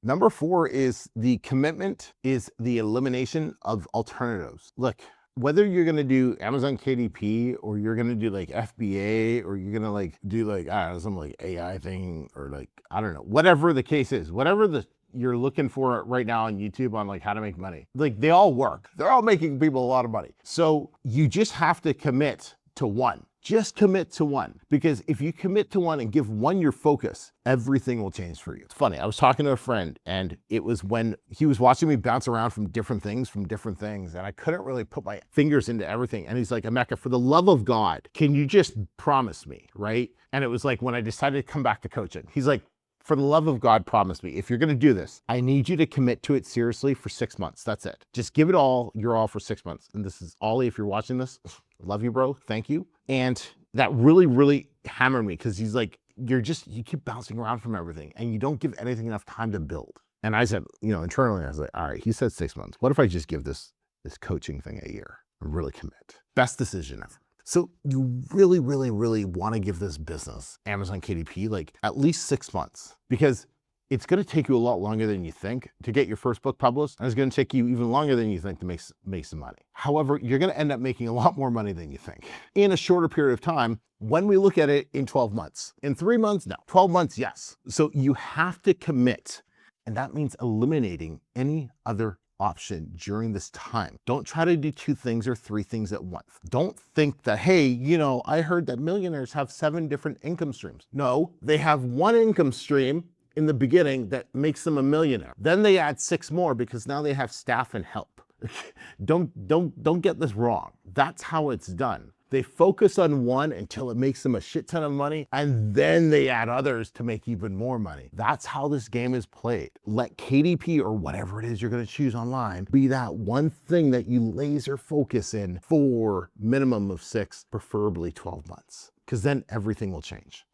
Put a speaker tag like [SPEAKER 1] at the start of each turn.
[SPEAKER 1] Number four is the commitment is the elimination of alternatives. Look, whether you're gonna do Amazon KDP or you're gonna do like FBA or you're gonna like do like, I don't know, some like AI thing or like, I don't know, whatever the case is, whatever you're looking for right now on YouTube on like how to make money, like they all work. They're all making people a lot of money. So you just have to commit to one. Just commit to one, because if you commit to one and give one your focus, everything will change for you. It's funny, I was talking to a friend and it was when he was watching me bounce around from different things, and I couldn't really put my fingers into everything. And he's like, Emeka, for the love of God, can you just promise me, right? And it was like when I decided to come back to coaching, he's like, for the love of God, promise me, if you're gonna do this, I need you to commit to it seriously for 6 months. That's it. Just give it all, your all for 6 months. And this is Ollie, if you're watching this, love you, bro, thank you. And that really, really hammered me because he's like, you keep bouncing around from everything and you don't give anything enough time to build. And I said, internally, I was like, all right, he said 6 months. What if I just give this coaching thing a year and really commit? Best decision ever. So you really, really, really want to give this business, Amazon KDP, like at least 6 months, because it's going to take you a lot longer than you think to get your first book published, and it's going to take you even longer than you think to make some money. However, you're going to end up making a lot more money than you think in a shorter period of time when we look at it in 12 months. In 3 months, no. 12 months, yes. So you have to commit, and that means eliminating any other option during this time. Don't try to do 2 things or 3 things at once. Don't think that, hey, I heard that millionaires have 7 different income streams. No, they have 1 income stream in the beginning that makes them a millionaire. Then they add 6 more because now they have staff and help. Don't get this wrong. That's how it's done. They focus on one until it makes them a shit ton of money, and then they add others to make even more money. That's how this game is played. Let KDP or whatever it is you're gonna choose online be that one thing that you laser focus in for minimum of 6, preferably 12 months, because then everything will change.